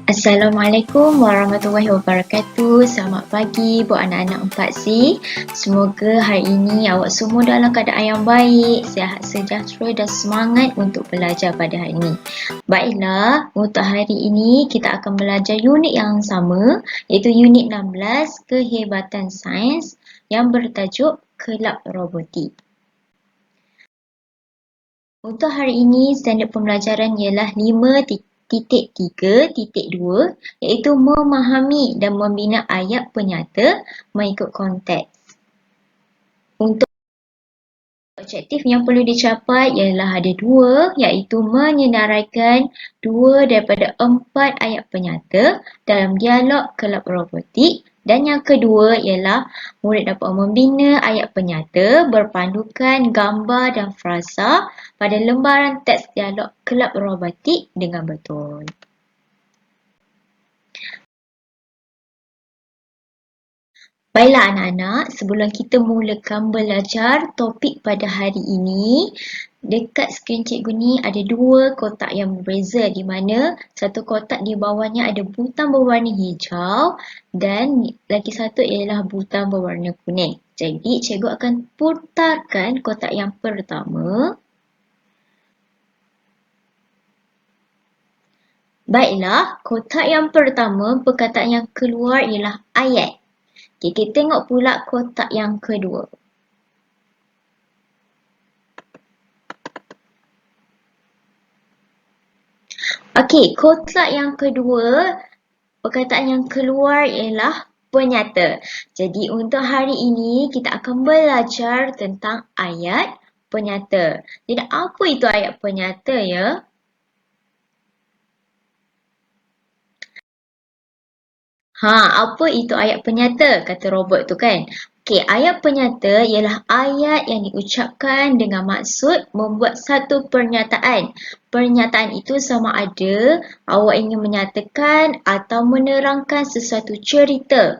Assalamualaikum warahmatullahi wabarakatuh. Selamat pagi buat anak-anak 4C. Semoga hari ini awak semua dalam keadaan yang baik, sihat sejahtera dan semangat untuk belajar pada hari ini. Baiklah, untuk hari ini kita akan belajar unit yang sama, iaitu unit 16, Kehebatan Sains, yang bertajuk Kelab Robotik. Untuk hari ini, standard pembelajaran ialah 5.3.2, iaitu memahami dan membina ayat penyata mengikut konteks. Untuk objektif yang perlu dicapai ialah ada dua, iaitu menyenaraikan 2 daripada 4 ayat penyata dalam dialog kelab robotik. Dan yang kedua ialah murid dapat membina ayat penyata berpandukan gambar dan frasa pada lembaran teks dialog kelab robotik dengan betul. Baiklah anak-anak, sebelum kita mulakan belajar topik pada hari ini, dekat skrin cikgu ni ada dua kotak yang berbeza, di mana satu kotak di bawahnya ada butang berwarna hijau dan lagi satu ialah butang berwarna kuning. Jadi cikgu akan putarkan kotak yang pertama. Baiklah, kotak yang pertama, perkataan yang keluar ialah ayat. Okay, kita tengok pula kotak yang kedua. Okey, kotak yang kedua, perkataan yang keluar ialah penyata. Jadi untuk hari ini kita akan belajar tentang ayat penyata. Jadi apa itu ayat penyata ya? Apa itu ayat penyata? Kata robot tu kan. Okey, ayat penyata ialah ayat yang diucapkan dengan maksud membuat satu pernyataan. Pernyataan itu sama ada awak ingin menyatakan atau menerangkan sesuatu cerita,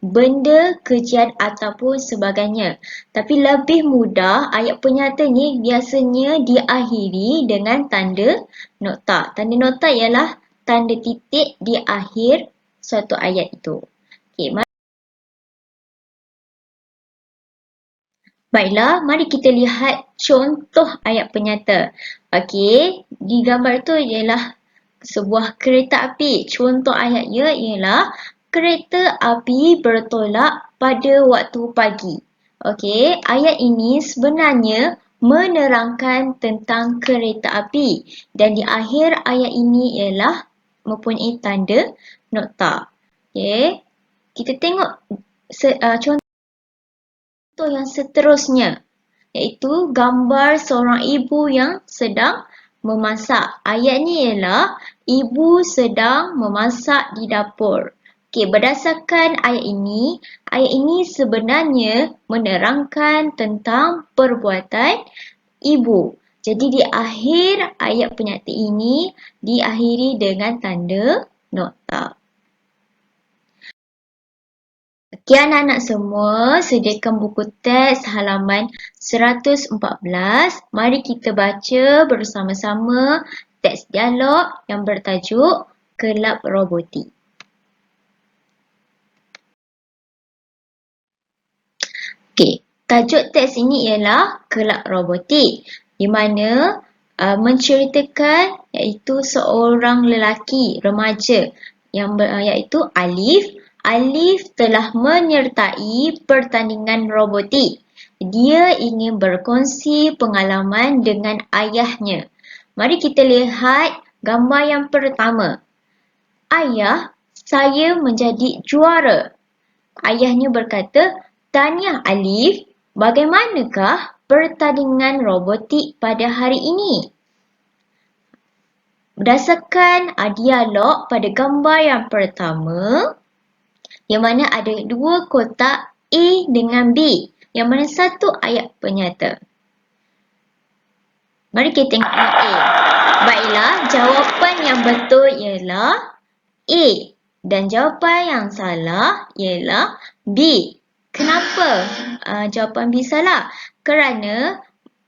benda, kejadian ataupun sebagainya. Tapi lebih mudah, ayat penyata ni biasanya diakhiri dengan tanda nokta. Tanda nokta ialah tanda titik di akhir suatu ayat itu. Okey, baiklah, mari kita lihat contoh ayat penyata. Okey, di gambar tu ialah sebuah kereta api. Contoh ayatnya ialah kereta api bertolak pada waktu pagi. Okey, ayat ini sebenarnya menerangkan tentang kereta api dan di akhir ayat ini ialah mempunyai tanda nokta. Okey, kita tengok contoh yang seterusnya, iaitu gambar seorang ibu yang sedang memasak. Ayat ni ialah ibu sedang memasak di dapur. Okey, berdasarkan ayat ini sebenarnya menerangkan tentang perbuatan ibu. Jadi di akhir ayat penyata ini diakhiri dengan tanda nokta. Okey anak-anak semua, sediakan buku teks halaman 114. Mari kita baca bersama-sama teks dialog yang bertajuk Kelab Robotik. Okey, tajuk teks ini ialah Kelab Robotik, di mana menceritakan iaitu seorang lelaki remaja yang iaitu Alif. Alif telah menyertai pertandingan robotik. Dia ingin berkongsi pengalaman dengan ayahnya. Mari kita lihat gambar yang pertama. Ayah, saya menjadi juara. Ayahnya berkata, "Tahniah Alif, bagaimanakah pertandingan robotik pada hari ini?" Berdasarkan dialog pada gambar yang pertama, yang mana ada dua kotak A dengan B, yang mana satu ayat penyata. Mari kita tengok yang A. Baiklah, jawapan yang betul ialah A dan jawapan yang salah ialah B. Kenapa jawapan B salah? Kerana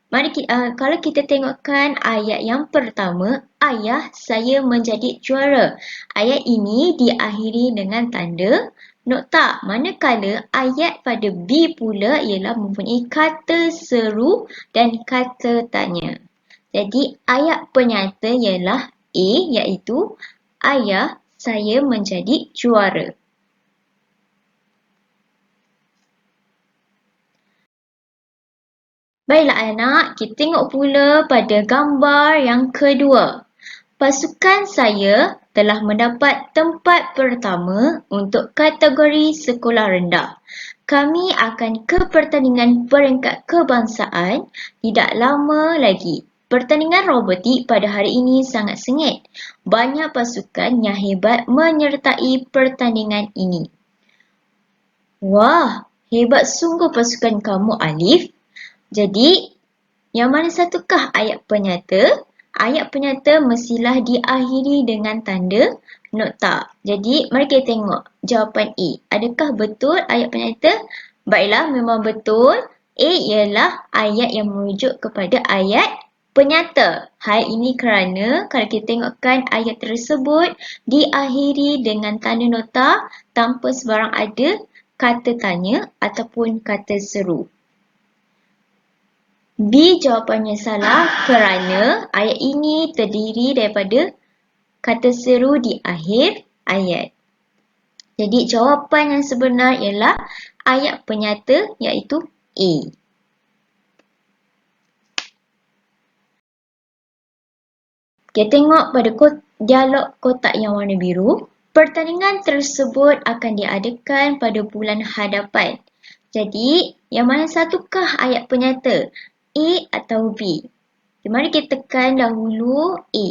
Kalau kita tengokkan ayat yang pertama, ayah saya menjadi juara. Ayat ini diakhiri dengan tanda nokta. Manakala ayat pada B pula ialah mempunyai kata seru dan kata tanya. Jadi ayat penyata ialah A, iaitu ayah saya menjadi juara. Baiklah anak, kita tengok pula pada gambar yang kedua. Pasukan saya telah mendapat tempat pertama untuk kategori sekolah rendah. Kami akan ke pertandingan peringkat kebangsaan tidak lama lagi. Pertandingan robotik pada hari ini sangat sengit. Banyak pasukan yang hebat menyertai pertandingan ini. Wah, hebat sungguh pasukan kamu, Alif. Jadi, yang mana satukah ayat penyata? Ayat penyata mestilah diakhiri dengan tanda nokta. Jadi, mari kita tengok jawapan A. Adakah betul ayat penyata? Baiklah, memang betul. A ialah ayat yang merujuk kepada ayat penyata. Hal ini kerana kalau kita tengokkan ayat tersebut diakhiri dengan tanda nokta tanpa sebarang ada kata tanya ataupun kata seru. B jawapannya salah kerana ayat ini terdiri daripada kata seru di akhir ayat. Jadi jawapan yang sebenar ialah ayat penyata iaitu A. Kita tengok pada dialog kotak yang warna biru. Pertandingan tersebut akan diadakan pada bulan hadapan. Jadi, yang mana satukah ayat penyata? A atau B? Mari kita tekan dahulu A.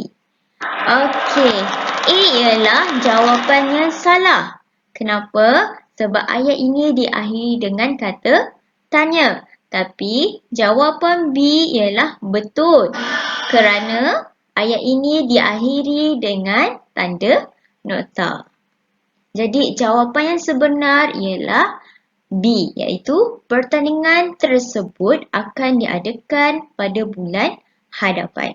Okey, A ialah jawapannya salah. Kenapa? Sebab ayat ini diakhiri dengan kata tanya. Tapi jawapan B ialah betul. Kerana ayat ini diakhiri dengan tanda nokta. Jadi jawapan yang sebenar ialah B, iaitu pertandingan tersebut akan diadakan pada bulan hadapan.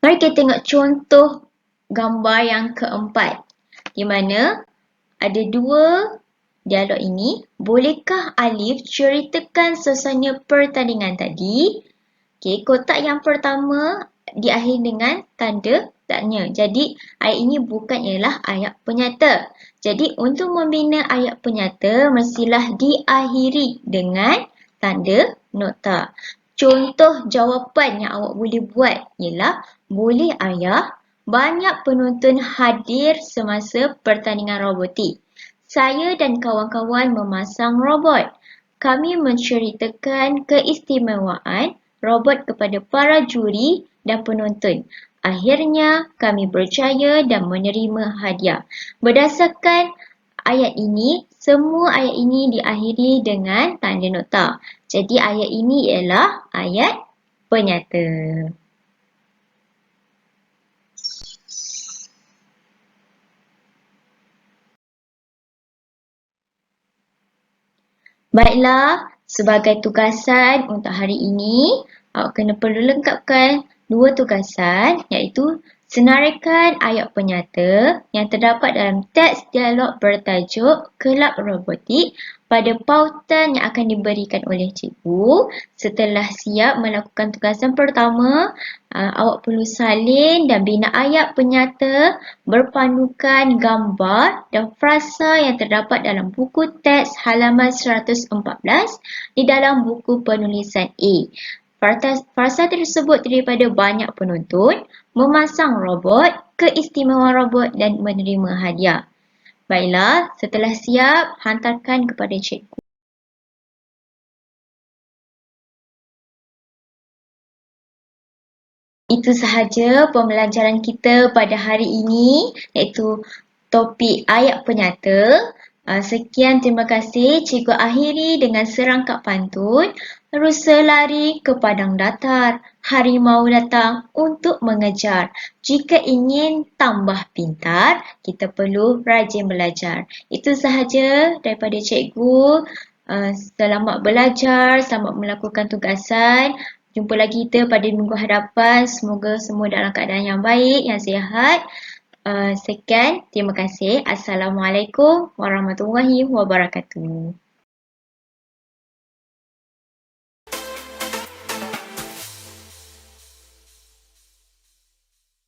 Mari kita tengok contoh gambar yang keempat, di mana ada dua dialog ini. Bolehkah Alif ceritakan suasana pertandingan tadi? Okey, kotak yang pertama diakhiri dengan tanda tanya. Jadi ayat ini bukan ialah ayat penyata. Jadi untuk membina ayat penyata mestilah diakhiri dengan tanda nokta. Contoh jawapan yang awak boleh buat ialah, boleh ayah, banyak penonton hadir semasa pertandingan robotik. Saya dan kawan-kawan memasang robot. Kami menceritakan keistimewaan robot kepada para juri dan penonton. Akhirnya kami berjaya dan menerima hadiah. Berdasarkan ayat ini, semua ayat ini diakhiri dengan tanda nokta. Jadi ayat ini ialah ayat penyata. Baiklah, sebagai tugasan untuk hari ini, awak kena perlu lengkapkan dua tugasan, iaitu senaraikan ayat penyata yang terdapat dalam teks dialog bertajuk Kelab Robotik pada pautan yang akan diberikan oleh cikgu. Setelah siap melakukan tugasan pertama, awak perlu salin dan bina ayat penyata berpandukan gambar dan frasa yang terdapat dalam buku teks halaman 114 di dalam buku penulisan A. Frasa tersebut daripada banyak penonton, memasang robot, keistimewaan robot dan menerima hadiah. Baiklah, setelah siap, hantarkan kepada cikgu. Itu sahaja pembelajaran kita pada hari ini, iaitu topik ayat penyata. Sekian, terima kasih. Cikgu akhiri dengan serangkap pantun. Rusa lari ke padang datar, harimau datang untuk mengejar. Jika ingin tambah pintar, kita perlu rajin belajar. Itu sahaja daripada cikgu. Selamat belajar, selamat melakukan tugasan. Jumpa lagi kita pada minggu hadapan. Semoga semua dalam keadaan yang baik, yang sihat. Sekian, terima kasih. Assalamualaikum warahmatullahi wabarakatuh.